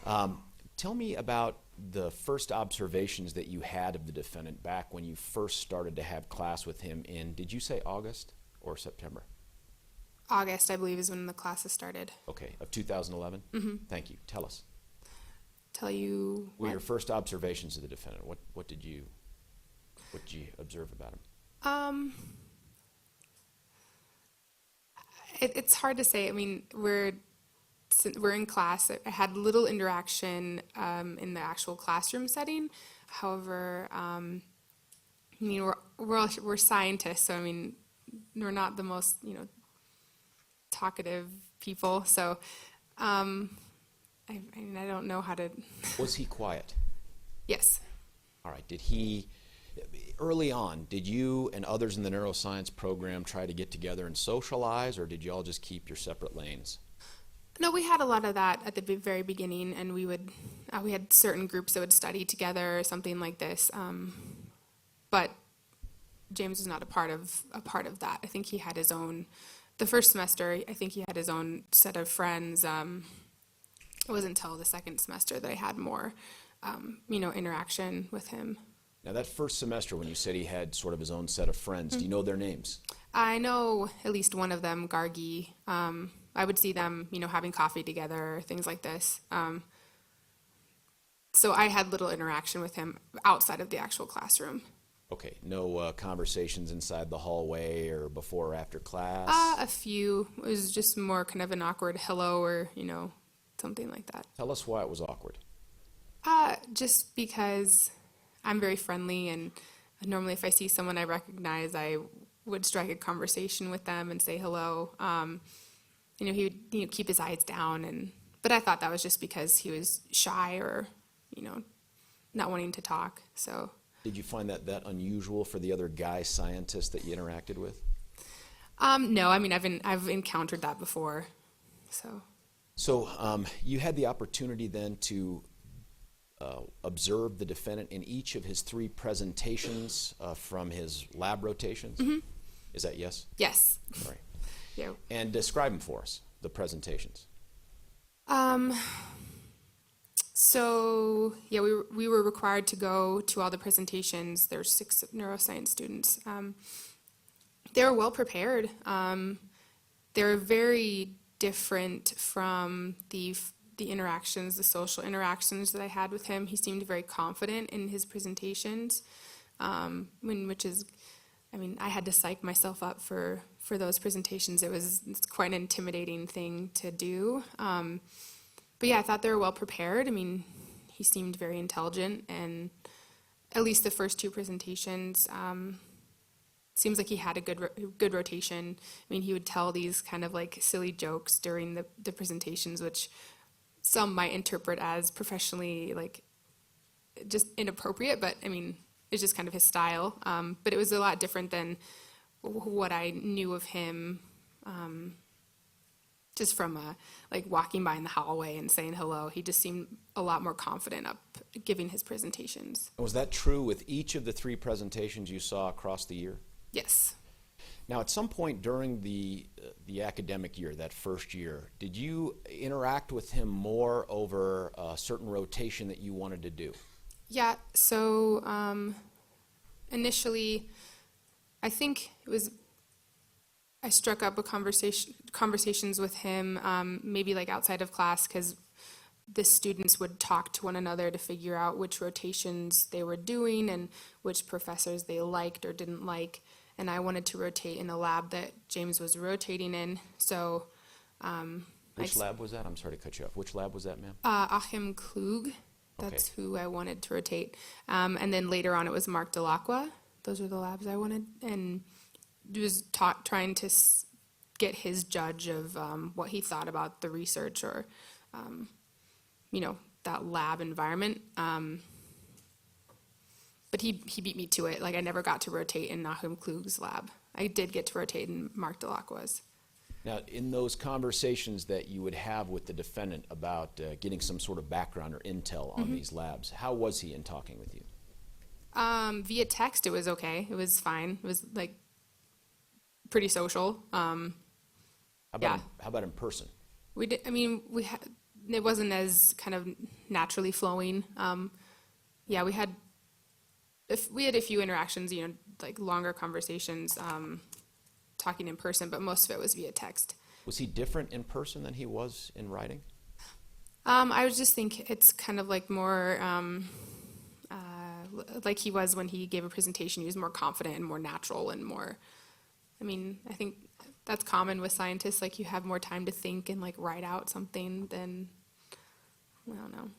Tell me about the first observations that you had of the defendant back when you first started to have class with him in, did you say August or September? August, I believe, is when the classes started. Okay, of 2011? Mm-hmm. Thank you. Tell us. Tell you What were what? your first observations of the defendant? What did you observe about him? Um, it's hard to say. I mean, we're in class. I had little interaction in the actual classroom setting. However, I mean, we're scientists, so I mean, we're not the most talkative people. So, I mean, I don't know how to. Was he quiet? Yes. All right. Early on, did you and others in the neuroscience program try to get together and socialize, or did you all just keep your separate lanes? No, we had a lot of that at the very beginning, and we had certain groups that would study together or something like this. But James was not a part of that. I think he had his own. The first semester, I think he had his own set of friends. It wasn't until the second semester that I had more, interaction with him. Now, that first semester when you said he had sort of his own set of friends, do you know their names? I know at least one of them, Gargi. I would see them, having coffee together, things like this. So I had little interaction with him outside of the actual classroom. Okay, no conversations inside the hallway or before or after class? A few. It was just more kind of an awkward hello or, something like that. Tell us why it was awkward. Just because I'm very friendly, and normally if I see someone I recognize, I would strike a conversation with them and say hello. He would keep his eyes down, but I thought that was just because he was shy or, not wanting to talk. So. Did you find that unusual for the other guy scientists that you interacted with? No, I mean I've encountered that before. So you had the opportunity then to observe the defendant in each of his 3 presentations from his lab rotations? Mm-hmm. Is that yes? Yes. All right. Yeah. And describe them for us, the presentations. So yeah, we were required to go to all the presentations. There's 6 neuroscience students. They were well prepared. They were very different from the interactions, the social interactions that I had with him. He seemed very confident in his presentations, I had to psych myself up for those presentations. It's quite an intimidating thing to do. But yeah, I thought they were well prepared. I mean, he seemed very intelligent, and at least the first 2 presentations, seems like he had a good rotation. I mean, he would tell these kind of like silly jokes during the presentations, which some might interpret as professionally like just inappropriate, but I mean, it's just kind of his style. But it was a lot different than what I knew of him, just from like walking by in the hallway and saying hello. He just seemed a lot more confident up giving his presentations. Was that true with each of the 3 presentations you saw across the year? Yes. Now, at some point during the academic year, that first year, did you interact with him more over a certain rotation that you wanted to do? Yeah, so initially, I think I struck up conversations with him, maybe like outside of class, because the students would talk to one another to figure out which rotations they were doing and which professors they liked or didn't like. And I wanted to rotate in a lab that James was rotating in. So, which lab was that? I'm sorry to cut you off. Which lab was that, ma'am? Achim Klug. That's okay. who I wanted to rotate. And then later on, it was Mark Delacqua. Those were the labs I wanted, and was trying to get his judge of what he thought about the research or, that lab environment. But he beat me to it. Like, I never got to rotate in Achim Klug's lab. I did get to rotate in Mark Delacqua's. Now, in those conversations that you would have with the defendant about getting some sort of background or intel on these labs, how was he in talking with you? Via text, it was okay. It was fine. It was like pretty social. How about in person? We did. I mean, it wasn't as kind of naturally flowing. Yeah, we had a few interactions, like longer conversations, talking in person, but most of it was via text. Was he different in person than he was in writing? I would just think it's kind of like more like he was when he gave a presentation. He was more confident and more natural and more. I think that's common with scientists. Like you have more time to think and like write out something than, I don't know.